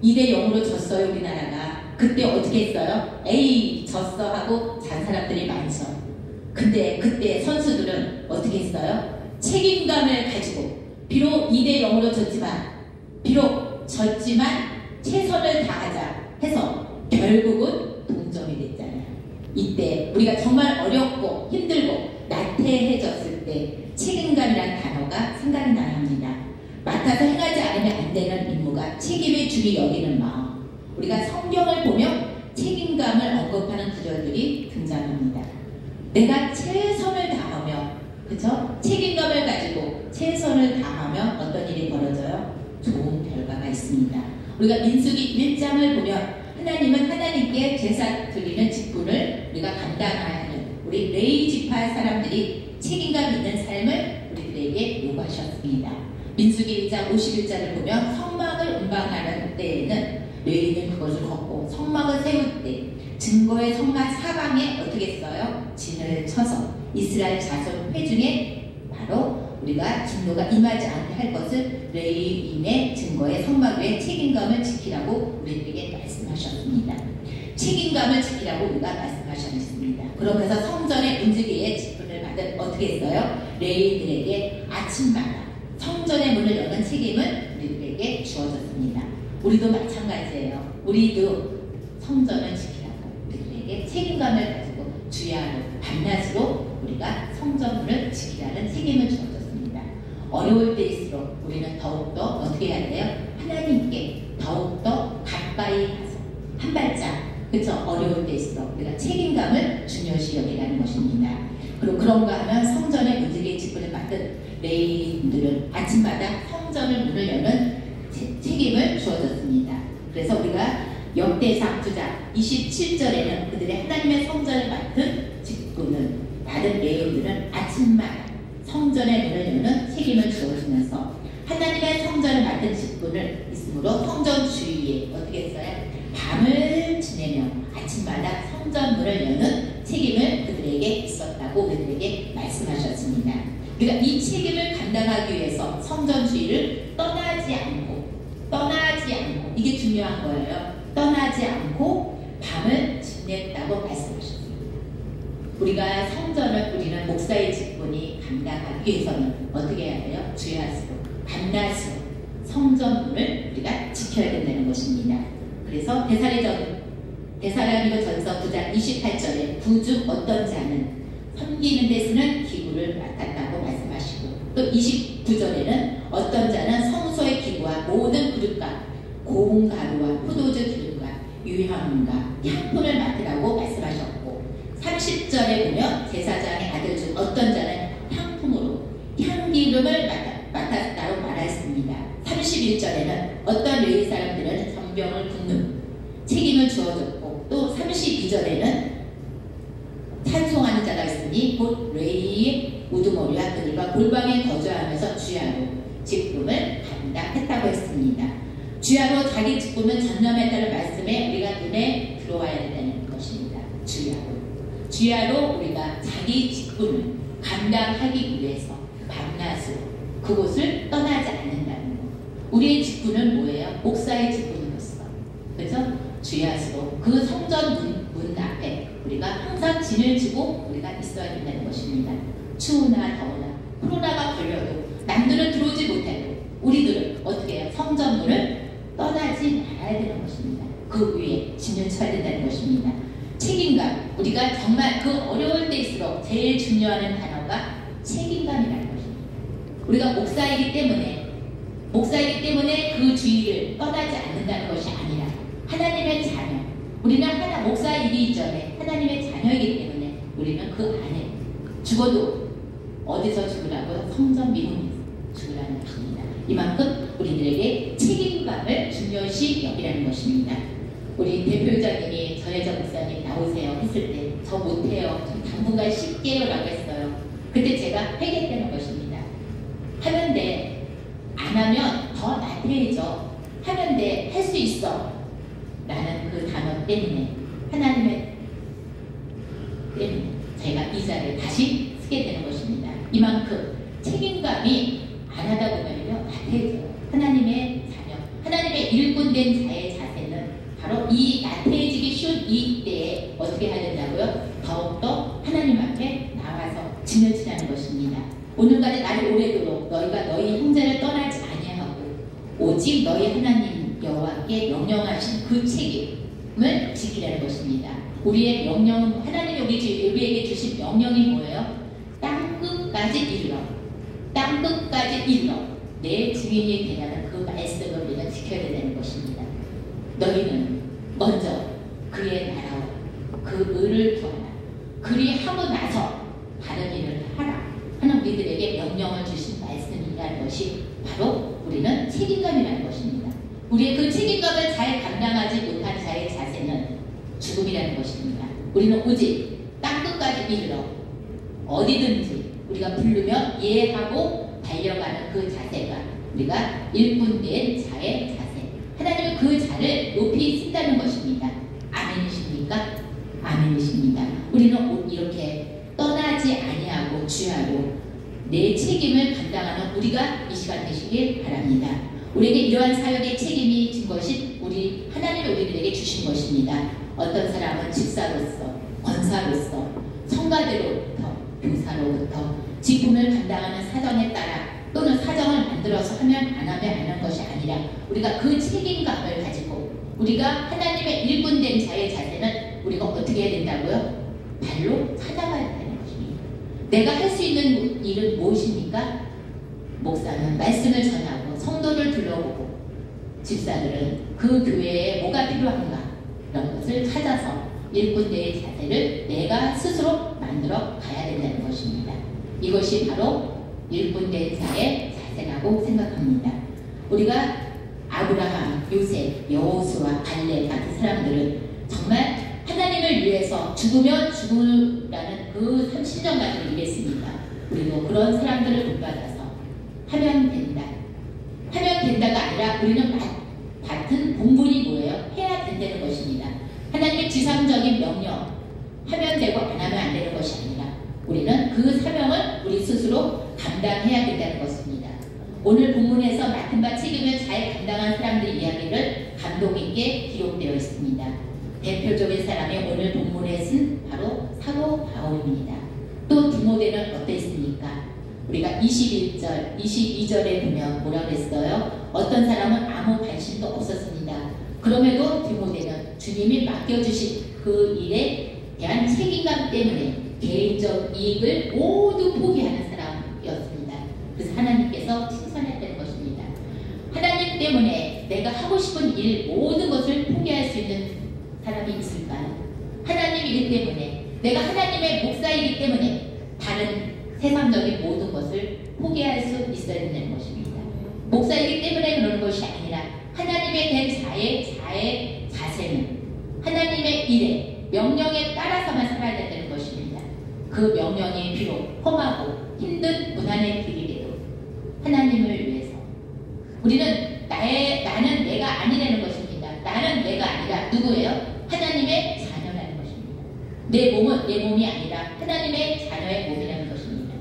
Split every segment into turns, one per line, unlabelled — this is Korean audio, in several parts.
2대 0으로 졌어요, 우리나라가. 그때 어떻게 했어요? 에이, 졌어 하고 잔 사람들이 많죠. 근데 그때 선수들은 어떻게 했어요? 책임감을 가지고 비록 2대 0으로 비록 졌지만 최선을 다하자 해서 결국은 동점이 됐잖아요. 이때 우리가 정말 어렵고 힘들고 나태해졌을 때 책임감이라는 단어가 생각이 나야 합니다. 맡아서 행하지 않으면 안 되는 임무가 책임의 줄이 여기는 마음. 우리가 성경을 보면 책임감을 언급하는 구절들이 등장합니다. 내가 최선을 다하며, 그쵸? 책임감을 가지고 최선을 다하면 어떤 일이 벌어져요? 좋은 결과가 있습니다. 우리가 민수기 1장을 보면 하나님은 하나님께 제사 드리는 직분을 우리가 감당해야 하는 우리 레위 지파 사람들이 책임감 있는 삶을 우리들에게 요구하셨습니다. 민수기 1장 51절을 보면 성막을 운반하는 때에는 레위는 그것을 걷고 성막을 세울 때 증거의 성막 사방에 어떻게 했어요? 진을 쳐서 이스라엘 자손 회중에 바로 우리가 진노가 임하지 않게 할 것을 레위인의 증거의 성막 위에 책임감을 지키라고 우리들에게 말씀하셨습니다. 책임감을 지키라고 우리가 말씀하셨습니다. 그러면서 성전의 문지기의 직분을 받은 어떻게 했어요? 레위인들에게 아침마다 성전의 문을 여는 책임을 우리들에게 주어졌습니다. 우리도 마찬가지예요. 우리도 성전을 지키라고 우리들에게 책임감을 가지고 주야로 밤낮으로 우리가 성전문을 지키라는 책임을 주어졌습니다. 어려울 때일수록 우리는 더욱더 어떻게 해야 돼요? 하나님께 더욱더 가까이 가서 한 발짝, 그쵸? 어려울 때일수록 우리가 책임감을 중요시 여기라는 것입니다. 그리고 그런가 하면 성전의 문지기의 직분을 맡은 레위인들은 아침마다 성전을 문을 여는 책임을 주어졌습니다. 그래서 우리가 역대상 9장 27절에는 그들의 하나님의 성전을 맡은 직분을 받은 레위인들은 아침마다 성전의 문을 여는 책임을 주어지면서 하나님의 성전을 맡은 직분을 있으므로 성전 주위에 어떻게 했어요? 밤을 지내며 아침마다 성전 문을 여는 책임을 그들에게 있었다고 그들에게 말씀하셨습니다. 우리가 이 책임을 감당하기 위해서 성전 주위를 떠나지 않고 이게 중요한 거예요. 떠나지 않고 밤을 지냈다고 말씀하셨습니다. 우리가 성전을 우리는 목사의 직분이 감당하기 위해서는 어떻게 해야 돼요? 주야스로 밤낮으로 성전문을 우리가 지켜야 된다는 것입니다. 그래서 데살로니가전서 9장 28절에 부중 어떤 자는 섬기는 데 쓰는 기구를 맡았다고 말씀하시고 또 29절에는 어떤 자는 성소의 기구와 모든 그릇과 고운 가루와 포도주 기름과 유향과 향품을 맡으라고 말씀하셨고 30절에 보면 제사장의 아들 중 어떤 자는 향품으로 향기름을 맡았다고 말했습니다. 31절에는 어떤 레위 사람들은 전병을 굽는 책임을 주어졌고 또 32절에는 찬송하는 자가 있으니 곧 레위의 우두머리와 그들과 골방에 거주하면서 주야로 직분을 감당했다고 했습니다. 주야로 자기 직분을 전념했다는 말씀에 우리가 눈에 들어와야 된다는 것입니다. 주야로 우리가 자기 직분을 감당하기 위해서 밤낮으로 그곳을 떠나지 않는다는 것. 우리의 직분은 뭐예요? 목사의 직분으로서. 그래서 주야스로 그 성전 문 앞에 우리가 항상 진을 지고 우리가 있어야 된다는 것입니다. 추우나 더우나 코로나가 걸려도 남들은 들어오지 못해도 우리들은 어떻게 해요? 성전 문을 떠나지 말아야 되는 것입니다. 그 위에 진을 쳐야 된다는 것입니다. 책임감. 우리가 정말 그 어려울 때일수록 제일 중요한 단어가 책임감이라는 것입니다. 우리가 목사이기 때문에 그 주의를 떠나지 않는다는 것이 아니라 하나님의 자녀. 우리는 목사이기 이전에 하나님의 자녀이기 때문에 우리는 그 안에 죽어도 어디서 죽으라고요? 성전 미문에서 죽으라는 것입니다. 이만큼 우리들에게 책임감을 중요시 여기라는 것입니다. 우리 대표자님이 전혜정 목사님 나오세요 했을 때 저 못해요. 좀 당분간 쉴게요 라고 했어요. 그때 제가 회개되는 것입니다. 하는데 안 하면 더 나태해져. 하는데 할 수 있어. 라는 그 단어 때문에 하나님의 때문에 제가 이 자리에 다시 쓰게 되는 것입니다. 이만큼 책임감이 안 하다 보면요 나태해져요. 하나님의 자녀, 하나님의 일꾼 된 일꾼된 자의 자세는 바로 이 나태해지기 쉬운 이 때에 어떻게 해야 된다고요? 더욱더 하나님 앞에 나와서 짐을 지라는 것입니다. 오늘까지 나를 오래도록 너희가 너희 형제를 떠나지 아니하고 오직 너희 하나님 여호와께 명령하신 그 책임을 지키라는 것입니다. 우리의 명령, 하나님이 우리에게 주신 명령이 뭐예요? 땅끝까지 이르러, 땅끝까지 이르러 내 증인이 되라는 그 말씀을 우리가 지켜야 된다는 것입니다. 너희는 먼저 그의 나라와 그 의를 구하라. 그리하고 나서 다른 일을 하라 하는 우리들에게 명령을 주신 말씀이라는 것이 바로 우리는 책임감이라는 것입니다. 우리의 그 책임감을 잘 감당하지 못한 자의 자세는 죽음이라는 것입니다. 우리는 오직 땅끝까지 이르러 어디든지 우리가 부르면 예하고 달려가는 그 자세가 우리가 일꾼된 자의 자세. 하나님은 그 자를 높이 쓴다는 것입니다. 아멘이십니까? 아멘이십니다. 우리는 이렇게 떠나지 아니하고 주야로 내 책임을 감당하는 우리가 이 시간 되시길 바랍니다. 우리에게 이러한 사역의 책임이 진 것이 우리 하나님이 우리들에게 주신 것입니다. 어떤 사람은 집사로서, 권사로서, 성가대로부터, 교사로부터 직분을 감당하는 사정에 따라 또는 사정을 만들어서 하면 안 하면 안 하는 것이 아니라 우리가 그 책임감을 가지고 우리가 하나님의 일꾼된 자의 자세는 우리가 어떻게 해야 된다고요? 발로 찾아가야 되는 것입니다. 내가 할 수 있는 일은 무엇입니까? 목사는 말씀을 전하고 성도를 둘러보고 집사들은 그 교회에 뭐가 필요한가 이런 것을 찾아서 일꾼대의 자세를 내가 스스로 만들어 가야 된다는 것입니다. 이것이 바로 일꾼된 자의 자세라고 생각합니다. 우리가 아브라함, 요셉, 여호수아, 갈렙 같은 사람들은 정말 하나님을 위해서 죽으면 죽으라는 그 30년간을 일했습니다. 우리도 그런 사람들을 본받아서 하면 된다. 하면 된다가 아니라 우리는 같은 본분이 뭐예요? 해야 된다는 것입니다. 하나님의 지상적인 명령 하면 되고 안 하면 안 되는 것이 아니라 우리는 그 사명을 우리 스스로 감당해야 된다는 것입니다. 오늘 본문에서 맡은 바 책임을 잘 감당한 사람들의 이야기를 감동 있게 기록되어 있습니다. 대표적인 사람이 오늘 본문에 쓴 바로 사도 바울입니다. 또 디모데는 어땠습니까? 우리가 21절, 22절에 보면 뭐라고 했어요? 어떤 사람은 아무 관심도 없었습니다. 그럼에도 디모데는 주님이 맡겨주신 그 일에 대한 책임감 때문에 개인적 이익을 모두 포기하는 사람이었습니다. 그래서 하나님께서 칭찬했다는 것입니다. 하나님 때문에 내가 하고 싶은 일 모든 것을 포기할 수 있는 사람이 있을까요? 하나님 일 때문에 내가 하나님의 목사이기 때문에 다른 세상적인 모든 것을 포기할 수 있어야 된다는 것입니다. 목사이기 때문에 그러는 것이 아니라 하나님의 된 자의 자세는 하나님의 일에 명령에 따라서만 살아야 된다는 것입니다. 그 명령이 비록 험하고 힘든 고난의 길이라도 하나님을 위해서 우리는 나는 내가 아니라는 것입니다. 나는 내가 아니라 누구예요? 하나님의 자녀라는 것입니다. 내 몸은 내 몸이 아니라 하나님의 자녀의 몸이라는 것입니다.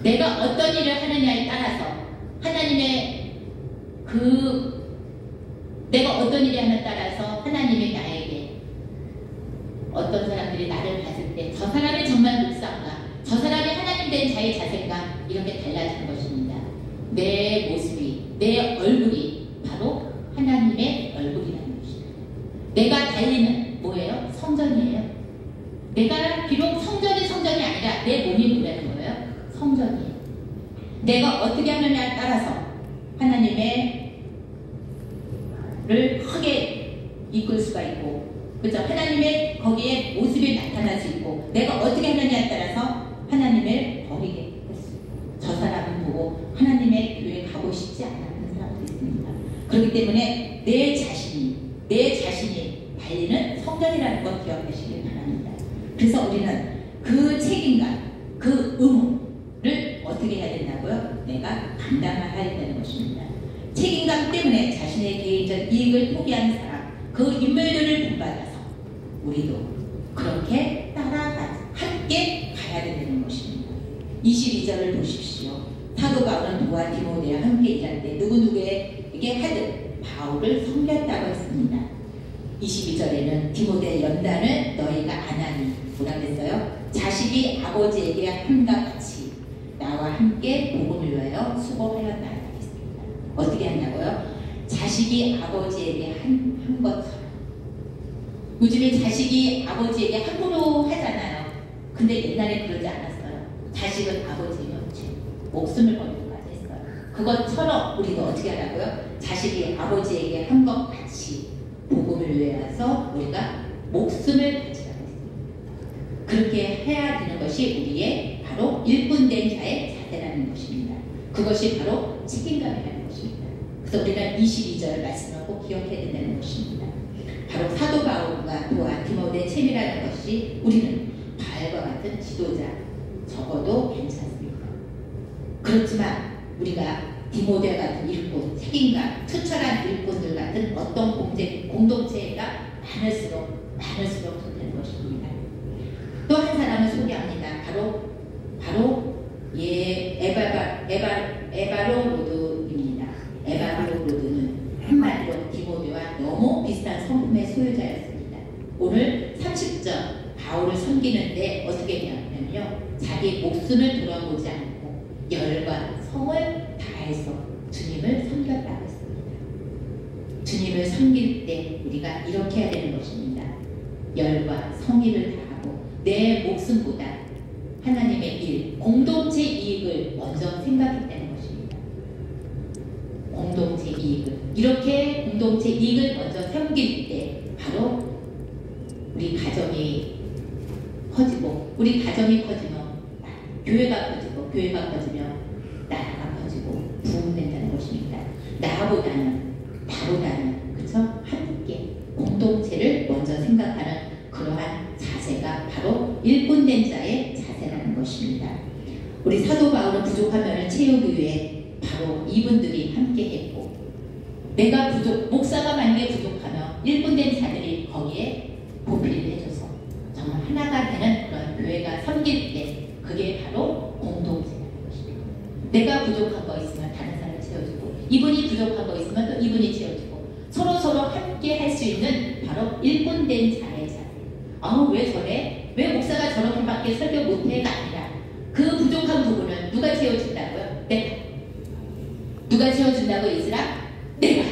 내가 어떤 일을 하느냐에 따라서 하나님의 내가 어떤 일을 하느냐에 따라서 하나님이 나에게 어떤 사람들이 나를 봤을 때 저 사람이 정말 목사인가 저 사람이 하나님 된 자의 자세인가 이렇게 달라지는 것입니다. 내 모습이 내 얼굴이 바로 하나님의 얼굴이라는 것입니다. 내가 달리는 뭐예요? 성전이에요. 내가 비록 성전이 아니라 내 몸이 뭐라는 거예요? 성전이에요. 내가 어떻게 하느냐에 따라서 하나님의 를 크게 이끌 수가 있고 그렇죠? 하나님의 거기에 모습이 나타날 수 있고 내가 어떻게 하느냐에 따라서 하나님을 버리게 했어요. 저 사람을 보고 하나님의 교회에 가고 싶지 않았던 사람도 있습니다. 그렇기 때문에 내 자신이 달리는 성전이라는 것 기억하시길 바랍니다. 그래서 우리는 그 책임감, 그 의무를 어떻게 해야 된다고요? 내가 감당해야 된다는 것입니다. 책임감 때문에 자신의 개인적 이익을 포기하는 사람, 그 인물들을 본받아서 우리도 그렇게 함께 가야 된다는 것입니다. 22절을 보십시오. 사도 바울은 도와 디모데와 함께 일할 때 누구누구에게 하듯 바울을 섬겼다고 했습니다. 22절에는 디모데 연단을 너희가 안 하니 뭐라 그랬어요? 자식이 아버지에게 함과 같이 나와 함께 복음을 위하여 수고하였다 했습니다. 어떻게 한다고요? 자식이 아버지에게 한 것처럼. 요즘에 자식이 아버지에게 함부로 하잖아요. 근데 옛날에 그러지 않았어요. 자식은 아버지면 목숨을 걸기까지 했어요. 그것처럼 우리가 어떻게 하라고요? 자식이 아버지에게 한 것 같이 복음을 위해서 우리가 목숨을 바치라고 했습니다. 그렇게 해야 되는 것이 우리의 바로 일꾼된 자의 자세라는 것입니다. 그것이 바로 책임감이라는 것입니다. 그래서 우리가 22절 말씀을 꼭 기억해야 된다는 것입니다. 바로 사도 바울과 또한 디모데 체미라는 것이 우리는 바울과 같은 지도자 적어도 괜찮습니다. 그렇지만 우리가 디모데 같은 일꾼, 책임감, 투철한 일꾼들 같은 어떤 공동체가 많을수록 좋다는 것입니다. 또 한 사람을 소개합니다. 바로 에바로로드입니다. 에바로로드는 한마디로 디모데와 너무 비슷한 성품의 소유자였습니다. 오늘 30절 바울을 섬기는데 어떻게 하냐면요, 자기 목숨을 돌아보지 않고 열과 성을 다해서 주님을 섬겼다고 했습니다. 주님을 섬길 때 우리가 이렇게 해야 되는 것입니다. 열과 성의를 다하고 내 목숨보다 하나님의 일, 공동체 이익을 먼저 생각했다는 것입니다. 공동체 이익을, 이렇게 공동체 이익을 먼저 섬길 때 바로 우리 가정이 커지고, 우리 가정이 커지면 교회가 커지고, 교회가 커지면 나라가 커지고 부흥된다는 것입니다. 나보다는 그쵸? 함께 공동체를 먼저 생각하는 그러한 자세가 바로 일꾼된 자의 자세라는 것입니다. 우리 사도 바울은 부족한 면을 채우기 위해 바로 이분들이 함께 했고, 내가 목사가 만약에 부족하면 일꾼된 자들이 거기에 보필을 해줘서 정말 하나가 되는 그런 교회가 섬길 때 그게 바로 공동체라는 것입니다. 내가 부족한 거 있으면 다른 사람을 채워주고, 이분이 부족한 거 있으면 또 이분이 채워주고, 서로 함께 할 수 있는 바로 일꾼된 자의 자세. 왜 저래? 왜 목사가 저렇게밖에 설교 못해가 아니라 그 부족한 부분을 누가 채워준다고요? 내가. 누가 채워준다고 얘들아? 내가.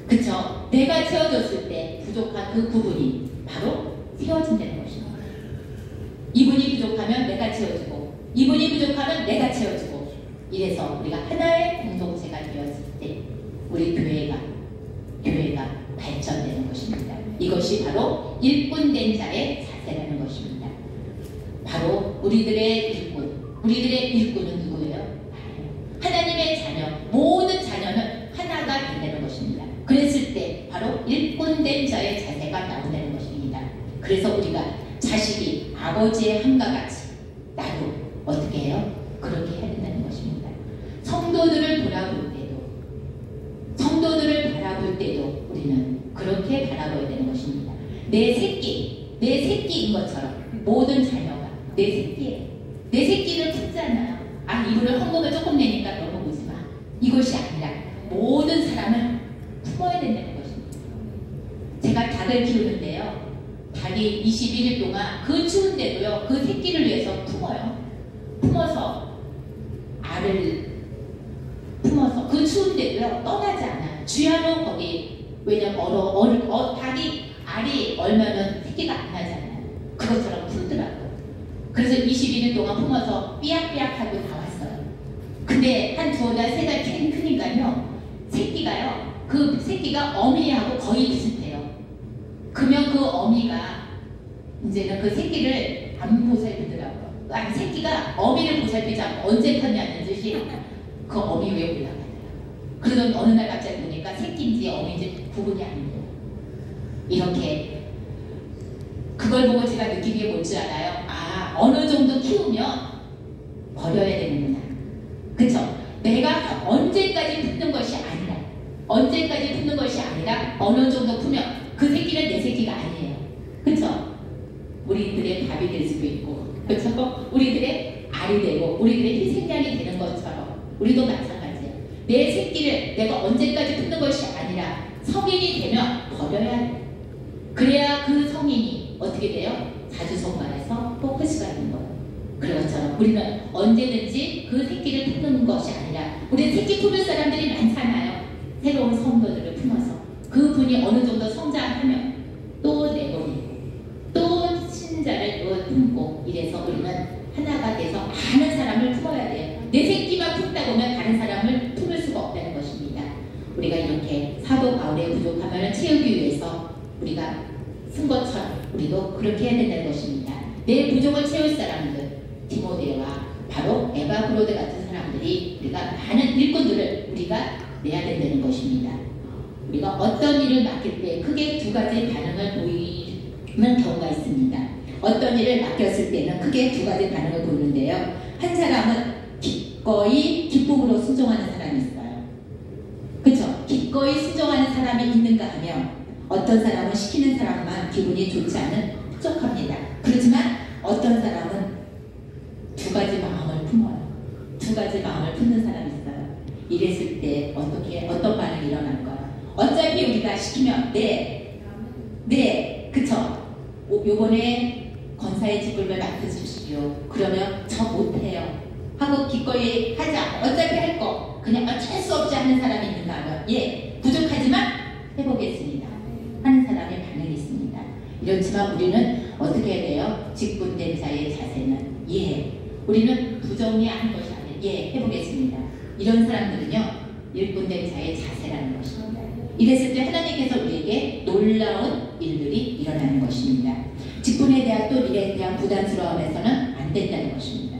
그쵸? 내가 채워줬을 때 부족한 그 부분이 바로 채워진다는 것입니다. 이분이 부족하면 내가 채워주고, 이분이 부족하면 내가 채워주고, 이래서 우리가 하나의 공동체가 되었을 때 우리 교회가 발전되는 것입니다. 이것이 바로 일꾼된 자의 자세라는 것입니다. 바로 우리들의 일꾼은 누구예요? 하나님의 자녀, 모든 자녀는 하나가 된다는 것입니다. 그랬을 때 바로 일꾼된 자의 자세가 나온다는 것입니다. 그래서 우리가 자식이 아버지의 함과 같이 나도 어떻게 해요? 그렇게 해야 된다는 것입니다. 성도들을 바라볼 때도 우리는 그렇게 바라봐야 되는 것입니다. 내 새끼인 것처럼 모든 자녀가 내 새끼예요. 내 새끼를 품잖아요. 이분을 헌금을 조금 내니까 너무 보지 마. 이것이 아니라 모든 사람을 품어야 된다는 것입니다. 제가 닭을 키우는데요, 닭이 21일 동안 그 추운데도요, 그 새끼를 위해서 품어서 알을 품어서 그 추운데도요 떠나지 않아요. 주야로 거기, 왜냐면 닭이 알이 얼마면 새끼가 안 나잖아요. 그것처럼 품더라고요. 그래서 21일 동안 품어서 삐약삐약하고 다 왔어요. 근데 한 2달, 3달 크니까요, 그 새끼가 어미하고 거의 비슷해요. 그러면 그 어미가 이제는 그 새끼를 안 보살피더라고요. 새끼가 어미를 보살피지 않고 언제 컸냐는 듯이 그 어미 위에 올라가요. 그러던 어느 날 갑자기 보니까 새끼인지 어미인지 구분이 안 돼요. 이렇게 그걸 보고 제가 느낀 게 뭔지 알아요? 어느 정도 키우면 버려야 되는구나. 그쵸? 내가 언제까지 품는 것이 아니라 어느 정도 품면 그 새끼는 내 새끼가 아니에요. 그쵸? 우리들의 밥이 될 수도 있고, 그쵸? 우리들의 알이 되고, 우리들의 희생양이 되는 것처럼 우리도 마찬가지예요. 내 새끼를 내가 언제까지 품는 것이 아니라 성인이 되면 버려야 돼. 그래야 그 성인이 어떻게 돼요? 자주성가해서 포커스가 있는 거예요. 그런 것처럼 우리는 언제든지 그 새끼를 품는 것이 아니라 우리 새끼 품을 사람들이 많잖아요. 새로운 성도들을 품어서 그분이 어느 정도 성장하면 또 내버리고 또 신자를 또 품고 이래서 우리는 하나가 돼서 많은 사람을 품어야 돼요. 내 새끼만 품다 보면 다른 사람을 품을 수가 없다는 것입니다. 우리가 이렇게 사도 바울의 부족함을 채우기 위해서 우리가 쓴 것처럼 우리도 그렇게 해야 된다는 것입니다. 내 부족을 채울 사람들 디모데와 바로 에바브로데 같은 사람들이 우리가 많은 일꾼들을 우리가 내야 된다는 것입니다. 우리가 어떤 일을 맡길 때 크게 두 가지 반응을 보이는 경우가 있습니다. 어떤 일을 맡겼을 때는 크게 두 가지 반응을 보이는데요. 한 사람은 기꺼이 기쁨으로 순종하는 사람이 있어요. 그렇죠? 기꺼이 순종하는 사람이 있는가 하면 어떤 사람은 시키는 사람만 기분이 좋지 않은 부족합니다. 그렇지만 어떤 사람은 두 가지 마음을 품어요. 두 가지 마음을 품는 사람이 있어요. 이랬을 때 어떤 반응이 일어날까요? 어차피 우리가 시키면 그쵸? 요번에 권사의 직분을 맡아주시오. 그러면 저 못해요 하고 기꺼이 하지 않고 어차피 할 거 그냥 어쩔 수 없이 하는 사람이 있는가 하면 부족하지만 해보겠습니다 하는 사람의 반응이 있습니다. 이렇지만 우리는 어떻게 해야 돼요? 직분된 자의 자세는 우리는 부정리하는 것이 아니에요. 해보겠습니다. 이런 사람들은요 일꾼된 자의 자세라는 것입니다. 이랬을 때 하나님께서 우리에게 놀라운 일들이 일어나는 것입니다. 직분에 대한 또 일에 대한 부담스러움에서는 안 된다는 것입니다.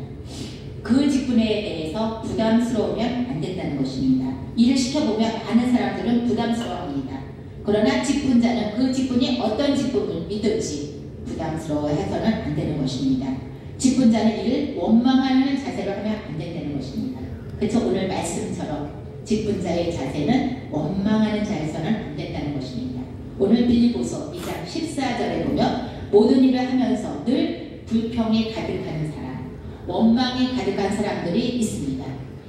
그 직분에 대해서 부담스러우면 안 된다는 것입니다. 일을 시켜보면 많은 사람들은 부담스러워합니다. 그러나 직분자는 그 직분이 어떤 직분이든지 부담스러워해서는 안 되는 것입니다. 직분자는 이를 원망하는 자세로 하면 안 된다는 것입니다. 그래서 오늘 말씀처럼 직분자의 자세는 원망하는 자에서는 안 된다는 것입니다. 오늘 빌립보서 2장 14절에 보면 모든 일을 하면서 늘 불평이 가득한 사람, 원망이 가득한 사람들이 있습니다.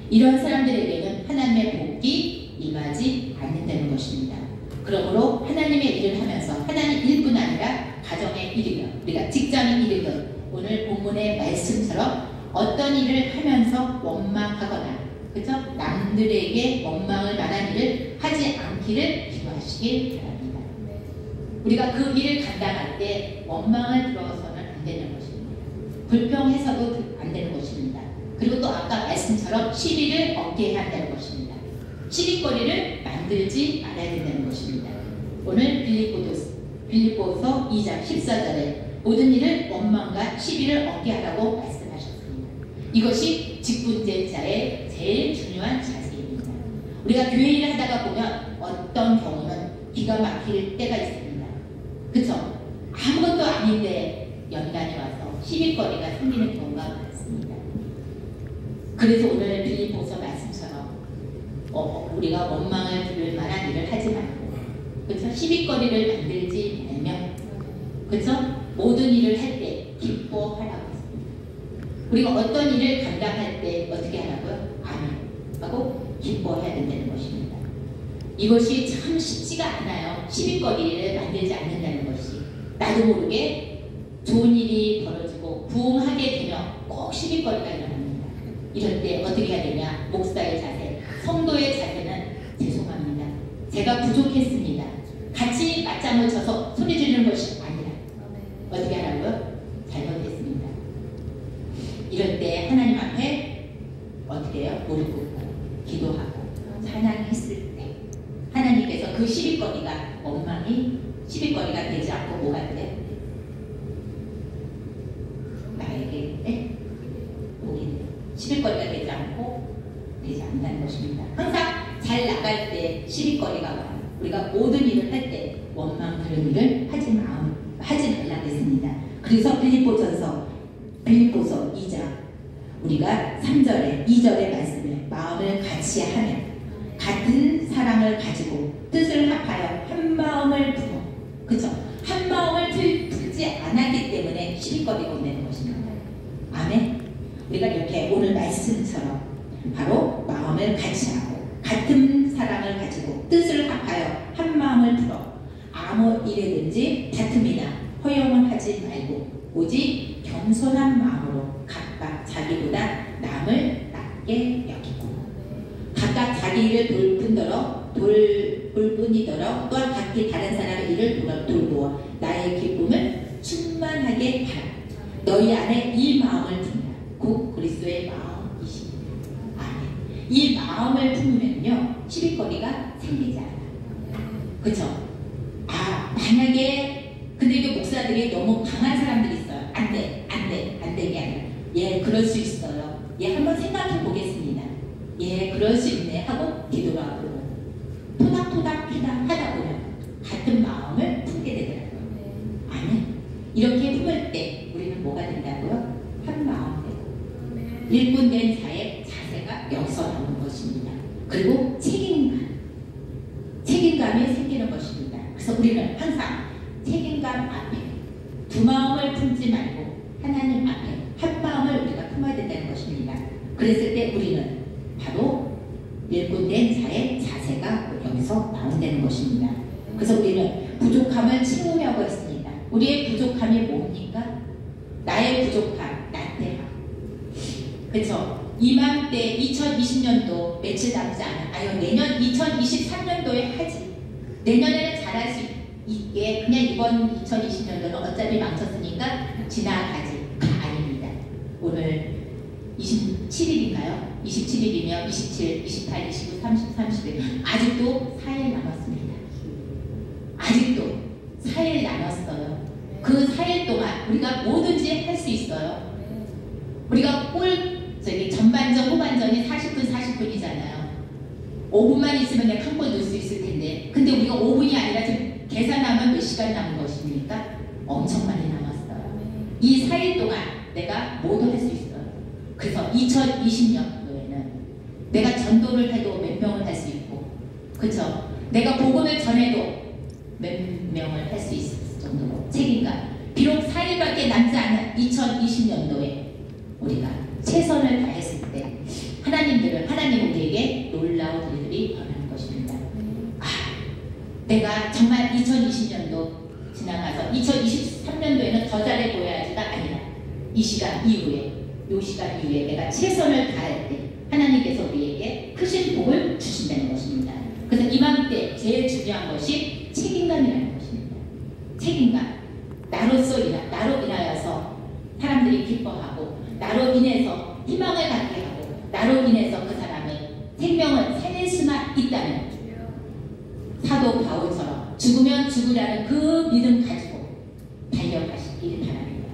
이런 사람들에게는 하나님의 복이 임하지 않는다는 것입니다. 그러므로 하나님의 일을 하면서 하나님 일뿐 아니라 가정의 일이든 우리가 직장의 일이든 오늘 본문의 말씀처럼 어떤 일을 하면서 원망하거나 그죠? 남들에게 원망을 만한 일을 하지 않기를 기도하시길 바랍니다. 우리가 그 일을 감당할 때 원망을 들어서는 안 되는 것입니다. 불평해서도 안 되는 것입니다. 그리고 또 아까 말씀처럼 시비를 얻게 한다는 것입니다. 시비거리를 만들지 말아야 된다는 것입니다. 오늘 빌립보서 2장 14절에 모든 일을 원망과 시비를 얻게 하라고 말씀하셨습니다. 이것이 직분자의 제일 중요한 자세입니다. 우리가 교회 일을 하다가 보면 어떤 경우는 기가 막힐 때가 있습니다. 그쵸? 아무것도 아닌데 연단이 와서 시비거리가 생기는 경우가 많습니다. 그래서 오늘 빌립보서 말씀처럼 우리가 원망을 들을 만한 일을 하지 말고 그쵸? 시비거리를 만들지 말며 그쵸? 모든 일을 할 때 기뻐하라고 했습니다. 우리가 어떤 일을 감당할 때 어떻게 하라고요? 아멘 하고 기뻐해야 된다는 것입니다. 이것이 참 쉽지가 않아요. 시비거리를 만들지 않는다는 것이. 나도 모르게 좋은 일이 벌어지고 부흥하게 되면 꼭 시비거리가 일어납니다. 이럴 때 어떻게 해야 되냐? 목사의 자세, 성도의 자세는 죄송합니다. 제가 부족했습니다. 같이 맞장을 쳐서 소리 지르는 것이 아니라 어떻게 하라고요? 잘못했습니다. 이럴 때 하나님 앞에 어떻게 해요? 무릎 꿇고 기도하고 찬양했을 때 하나님께서 그 시비거리가 원망이 시비거리가 되지 않고 뭐가 돼? 나에게 시비거리가 되지 않고 되지 않는다는 것입니다. 항상 잘 나갈 때 시비거리가 와요. 우리가 모든 일을 할 때 원망 그런 일을 하지 말라고 했습니다. 그래서 빌립보서 2장 우리가 3절에 2절의 말씀에 마음을 같이 하며 같은 사랑을 가지고 뜻을 합하여 한 마음을 품어 그쵸? 한 마음을 풀지 않았기 때문에 시비거리가 온다는 것입니다. 아멘. 우리가 이렇게 오늘 말씀처럼 바로 마음을 같이 하고 같은 마음을 풀어 아무 일에든지 다툼이나 허용을 하지 말고 오직 겸손한 마음으로 각각 자기보다 남을 낮게 여기고 각각 자기 일을 돌 뿐이더러 또한 각기 다른 사람의 일을 돌보아 나의 기쁨을 충만하게 하라. 너희 안에 이 마음을 품으라. 곧 그리스도의 마음이시니. 아멘. 이 마음을 품으면요 시비거리가 생기지 않아요. 그쵸? 만약에 근데 이게 목사들이 너무 강한 사람들이 있어요. 안 돼, 안 돼, 안 되게 아니라 예 그럴 수 있어요. 예 한번 생각해 보겠습니다. 예 그럴 수 있네 하고 뒤돌아보고 토닥토닥 하다 보면 같은 마음을 품게 되더라고요. 아멘. 이렇게 품을 때 우리는 뭐가 된다고요? 한 마음 되고 일꾼된 자의 자세가 여기서 나오는 것입니다. 그리고 책임감이 생기는 것입니다. 그래서 우리는 항상 책임감 앞에 두 마음을 품지 말고 하나님 앞에 한 마음을 우리가 품어야 된다는 것입니다. 그랬을 때 우리는 바로 일꾼된 자의 자세가 여기서 나온다는 것입니다. 그래서 우리는 부족함을 채우려고 했습니다. 우리의 부족함이 뭡니까? 나의 부족함, 나태함. 그렇죠? 이맘때 2020년도 며칠 남지 않아. 내년 2023년도에 하지. 내년에는 잘할 수 있게 그냥 이번 2020년도는 어차피 망쳤으니까 지나가지. 아닙니다. 오늘 27일인가요? 27일이면 27, 28, 29, 30, 31 아직도 4일 남았습니다. 아직도 4일 남았어요. 그 4일 동안 우리가 뭐든지 할 수 있어요. 우리가 전반전, 후반전이 40분이잖아요. 5분만 있으면 내가 한 골 넣을 수 있을 텐데 근데 우리가 5분이 아니라 지금 계산하면 몇 시간 남은 것입니까? 엄청 많이 남았어요. 이 4일 동안 내가 뭐도 할 수 있어요. 그래서 2020년도에는 내가 전도를 해도 몇 명을 할 수 있고 그쵸? 내가 복음을 전해도 몇 명을 할 수 있을 정도로 책임감. 비록 4일밖에 남지 않은 2020년도에 우리가 최선을 다했을 때 하나님 우리에게 놀라운 일들이 벌어지는 것입니다. 내가 정말 2020년도 지나가서 2023년도에는 더 잘해 보여야지가 아니라 이 시간 이후에 내가 최선을 다할 때 하나님께서 우리에게 크신 복을 주신다는 것입니다. 그래서 이맘때 제일 중요한 것이 책임감이라는 것입니다. 책임감. 나로 인하여서 사람들이 기뻐하고 나로 인해서 희망을 갖게 하고 나로 인해서 그 사람의 생명을 살릴 수만 있다면 사도 바울처럼 죽으면 죽으라는 그 믿음 가지고 달려가시길 바랍니다.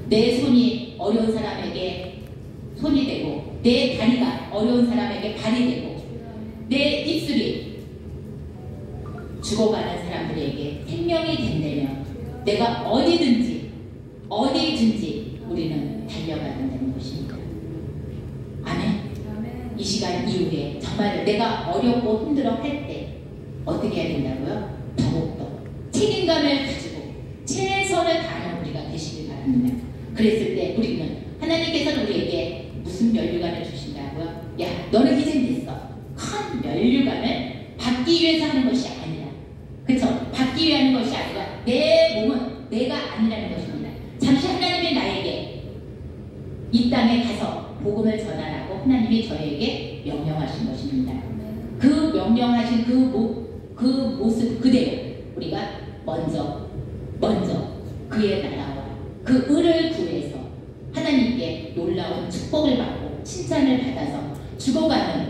내 손이 어려운 사람에게 손이 되고 내 다리가 어려운 사람에게 발이 되고 내 입술이 죽어가는 사람들에게 생명이 된다면 내가 어디든지 우리는 달려가야 된다는 것입니다. 아멘. 이 시간 이후에 정말 내가 어렵고 힘들어 할 때 어떻게 해야 된다고요? 더욱더 책임감을 가지고 최선을 다하는 우리가 되시길 바랍니다. 그랬을 때 우리는 하나님께서는 우리에게 무슨 면류관을 주신다고요? 야, 너는 이젠 됐어. 큰 면류관을 받기 위해서 하는 것이 아니라, 그쵸? 받기 위해 하는 것이 아니라 내 몸은 내가 아니라는 것입니다. 잠시 하나님이 나에게 이 땅에 가서 복음을 전하라고 하나님이 저에게 명령하신 것입니다. 그 명령하신 그 모습 그대로 우리가 먼저 그의 나라와 그 의를 구해서 하나님께 놀라운 축복을 받고 칭찬을 받아서 죽어가는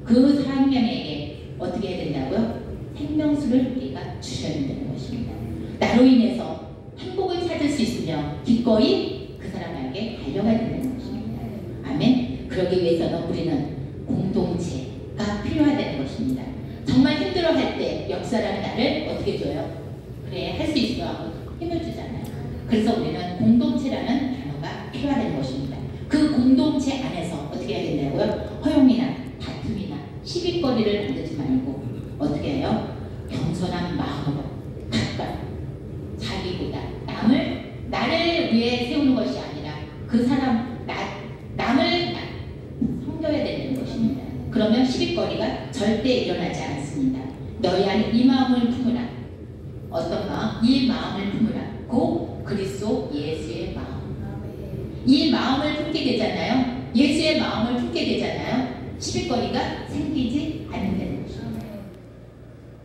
그 사명에게 어떻게 해야 된다고요? 생명수를 우리가 주셔야 된다는 것입니다. 나로 인해서 행복을 찾을 수 있으며 기꺼이 그 사람에게 달려가야 된다는 것입니다. 아멘. 그러기 위해서는 우리는 공동체가 필요하다는 것입니다. 정말 힘들어할 때 역사라는 나를 어떻게 줘요? 그래, 할 수 있어 하고 힘을 주잖아요. 그래서 우리는 공동체라는 단어가 필요하다는 것입니다. 그 공동체 안에서 어떻게 해야 된다고요? 허용이나 다툼이나 시비거리를 만들지 말고 어떻게 해요? 겸손한 마음으로 각각 자기보다 나를 위해 세우는 것이 아니라 그 사람 남을 섬겨야 되는 것입니다. 그러면 시비거리가 절대 일어나지 않습니다. 너희 안에 이 마음을 품으라. 어떤 마음? 이 마음을 품으라. 고 그리스도 예수의 마음. 이 마음을 품게 되잖아요. 예수의 마음을 품게 되잖아요. 시비거리가 생기지 않는다는 것입니다.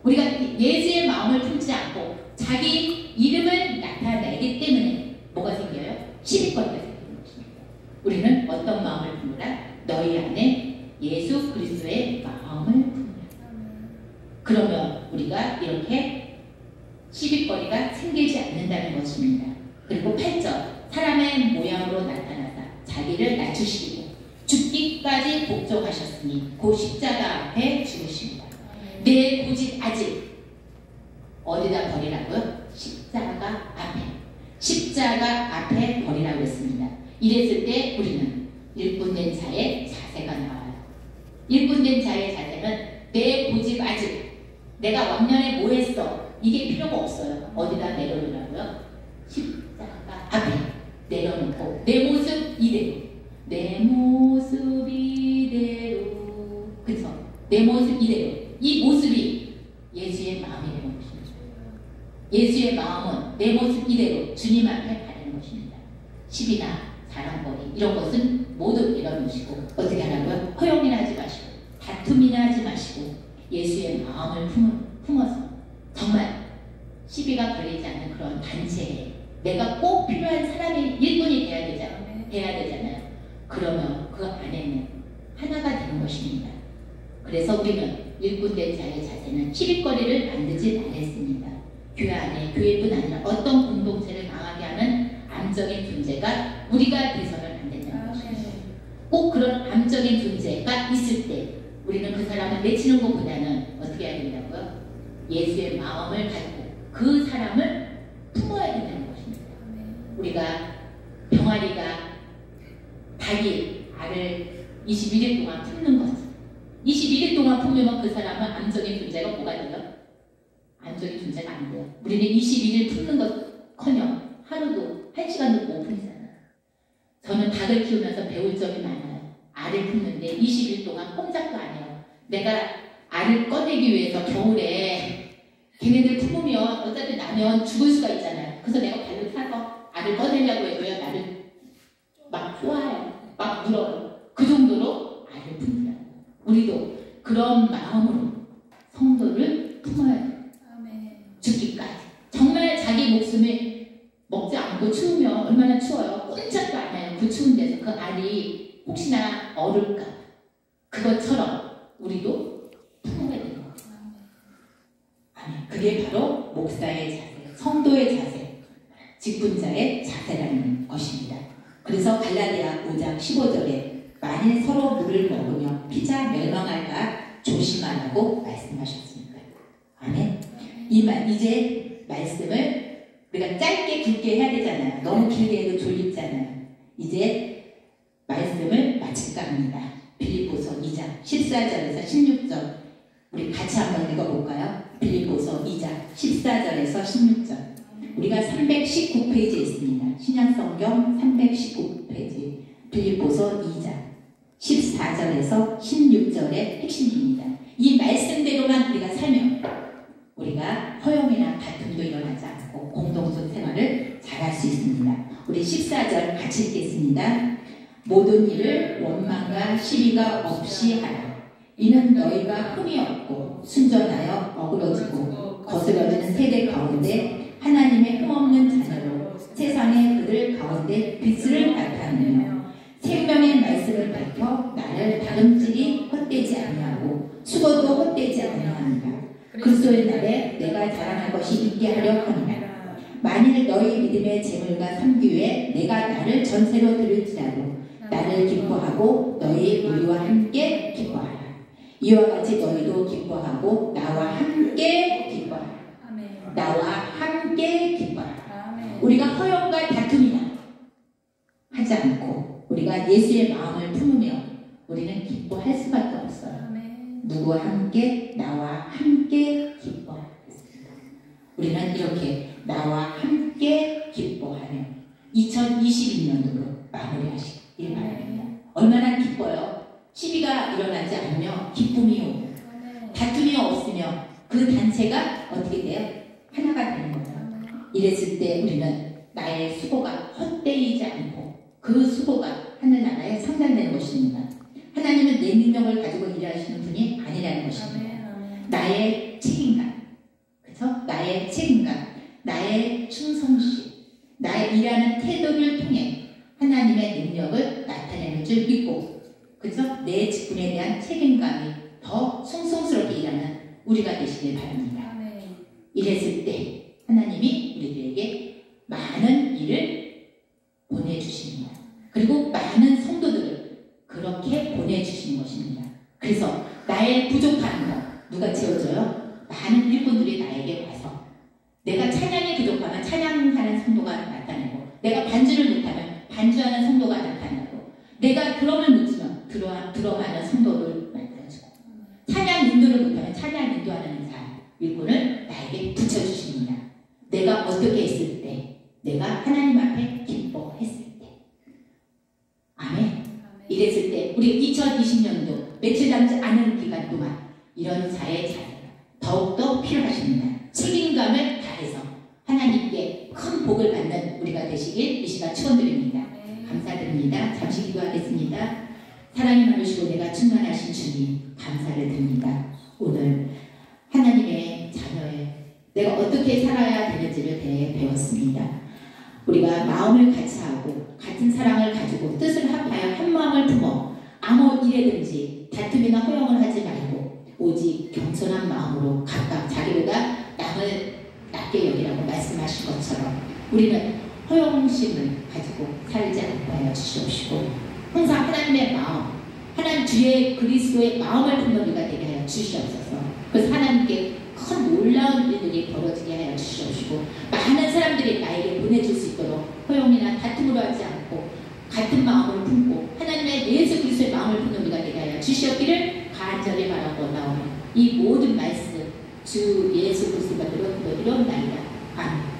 우리가 예수의 마음을 품지 않고 자기 이름을 나타내기 때문에 뭐가 생겨요? 시비거리가 생기는 것입니다. 우리는 어떤 마음을 품으라? 너희 안에 예수 그리스도의 마음을 품으라. 그러면 우리가 이렇게 시비거리가 생기지 않는다는 것입니다. 그리고 8절 사람의 모양으로 나타나사 자기를 낮추시고 죽기까지 복종하셨으니 그 십자가 앞에 죽으십니다. 내 고집 아직 어디다 버리라고요? 십자가 앞에. 십자가 앞에 버리라고 했습니다. 이랬을 때 우리는 일꾼된 자의 자세가 나와요. 일꾼된 자의 자세는 내 고집 아직 내가 왕년에 뭐 했어? 이게 필요가 없어요. 어디다 내려놓으라고요? 십자가 앞에 내려놓고 내 모습 이대로 내 모습 이대로 그쵸? 내 모습 이대로 이 모습이 예수의 마음이 되는 것입니다. 예수의 마음은 내 모습 이대로 주님 앞에 가는 것입니다. 시비나 자랑거리 이런 것은 모두 내려놓으시고 어떻게 하라고요? 허용이나 하지 마시고 다툼이나 하지 마시고 예수의 마음을 품어서 정말 시비가 걸리지 않는 그런 단체에 내가 꼭 필요한 사람이 일꾼이 돼야 되잖아요. 그러면 그 안에는 하나가 되는 것입니다. 그래서 우리는 일꾼된 자의 자세는 시비거리를 만들지 않았습니다. 교회 안에 교회뿐 아니라 어떤 공동체를 강하게 하는 암적인 존재가 우리가 돼서는 안 된다는 것입니다. 꼭 그런 암적인 존재가 있을 때 우리는 그 사람을 내치는 것보다는 어떻게 해야 된다고요? 예수의 마음을 갖고 그 사람을 품어야 된다는 것입니다. 우리가 병아리가 닭이 알을 21일 동안 품는 거죠. 21일 동안 품으면 그 사람은 암적인 존재가 뭐가 돼요? 암적인 존재가 안 돼요. 우리는 21일 품는 것커녕 하루도 1시간도 못 품잖아요. 저는 닭을 키우면서 배울 점이 많아요. 알을 품는데 20일 동안 꼼짝도 안 해요. 내가 알을 꺼내기 위해서 겨울에 걔네들 품으면 어차피 나면 죽을 수가 있잖아요. 그래서 내가 발로 타서 알을 꺼내려고 해도요. 나를 막 쪼아요. 막 물어요. 그 정도로 알을 품더라고요. 우리도 그런 마음으로 성도를 품어야 돼요. 죽기까지. 정말 자기 목숨을 먹지 않고 추우면 얼마나 추워요. 꼼짝도 안 해요. 그 추운 데서 그 알이 혹시나 얼을까. 그것처럼 우리도 품어야 되는 거예요. 그게 바로 목사의 자세, 성도의 자세, 직분자의 자세라는 것입니다. 그래서 갈라디아 5장 15절에 만일 서로 물을 먹으며 피자 멸망할까 조심하라고 말씀하셨습니다. 아멘. 이제 말씀을 우리가 짧게 굵게 해야 되잖아요. 너무 길게 해도 졸립잖아요. 이제 말씀을 마칠까 합니다. 빌립보서 2장 14절에서 16절 우리 같이 한번 읽어볼까요? 빌립보서 2장 14절에서 16절 우리가 319페이지에 있습니다. 신약성경 319페이지 빌립보서 2장 14절에서 16절의 핵심입니다. 이 말씀대로만 우리가 살면 우리가 허용이나 다툼도 일어나지 않고 공동체 생활을 잘할 수 있습니다. 우리 14절 같이 읽겠습니다. 모든 일을 원망과 시비가 없이 하라. 이는 너희가 흠이 없고 순전하여 어그러지고 거스러지는 세대 가운데 하나님의 흠없는 자녀로 세상의 그들 가운데 빛을 나타내며 생명의 말씀을 밝혀 나를 다름질이 헛되지 아니하고 수고도 헛되지 아니하니라. 그리스도의 날에 내가 자랑할 것이 있게 하려 하니라. 만일 너희 믿음의 재물과 섬기에 내가 나를 전세로 드릴지라도 나를 기뻐하고 너희 우리와 함께 기뻐하라. 이와 같이 너희도 기뻐하고 나와 함께 기뻐하라. 나와 함께 기뻐하라. 우리가 허영과 다툼이나 하지 않고 우리가 예수의 마음을 품으며 우리는 기뻐할 수밖에 없어요. 누구와 함께? 나와 함께 기뻐하겠습니다. 우리는 이렇게 나와 함께 기뻐하며 2022년도로 마무리하시길 바랍니다. 얼마나 기뻐요? 시비가 일어나지 않으며 기쁨이 오고 다툼이 없으며 그 단체가 어떻게 돼요? 하나가 되는 이랬을 때 우리는 나의 수고가 헛되이지 않고 그 수고가 하늘나라에 상달되는 것입니다. 하나님은 내 능력을 가지고 일하시는 분이 아니라는 것입니다. 나의 책임감, 그렇죠? 나의 책임감, 나의 충성심, 나의 일하는 태도를 통해 하나님의 능력을 나타내는 줄 믿고, 그렇죠? 내 직분에 대한 책임감이 더 숭숭스럽게 일하는 우리가 되시길 바랍니다. 이랬을 때 하나님이 우리들에게 많은 일을 보내주십니다. 그리고 많은 성도들을 그렇게 보내주시는 것입니다. 그래서 나의 부족한 것 누가 채워줘요? 많은 일꾼들이 나에게 와서 내가 찬양이 부족하면 찬양하는 성도가 나타나고, 내가 반주를 못하면 반주하는 성도가 나타나고, 내가 드럼을 못 치면 드럼하는 성도를 만들어주고, 찬양 인도를 못하면 찬양 인도하는 일꾼을 나에게 붙여주십니다. 내가 어떻게 했을 때, 내가 하나님 앞에 기뻐했을 때. 아멘. 이랬을 때 우리 2020년도 며칠 남지 않은 기간 동안 이런 자의 자세가 더욱더 필요하십니다. 책임감을 다해서 하나님께 큰 복을 받는 우리가 되시길 이 시간 축원드립니다. 감사드립니다. 잠시 기도하겠습니다. 사랑이 많으시고 내가 충만하신 주님 감사를 드립니다. 오늘 하나님의 자녀의 내가 어떻게 살아야 되는지를 대해 배웠습니다. 우리가 마음을 같이 하고 같은 사랑을 가지고 뜻을 합하여 한 마음을 품어 아무 일에든지 다툼이나 허용을 하지 말고 오직 겸손한 마음으로 각각 자기보다 남을 낮게 여기라고 말씀하신 것처럼 우리는 허용심을 가지고 살지 않고 하여 주시옵시고, 항상 하나님의 마음, 하나님 주의 그리스도의 마음을 품는 우리가 되게 하여 주시옵소서. 그래서 하나님께 큰 놀라운 일들이 벌어지게 하여 주시옵시고, 많은 사람들이 나에게 보내줄 수 있도록 허용이나 다툼으로 하지 않고 같은 마음을 품고 하나님의 예수 그리스도의 마음을 품는 우리가 되게 하여 주시옵기를 간절히 바라고 나오는 이 모든 말씀 주 예수 그리스도가 들어 기도드리옵나이다. 아멘.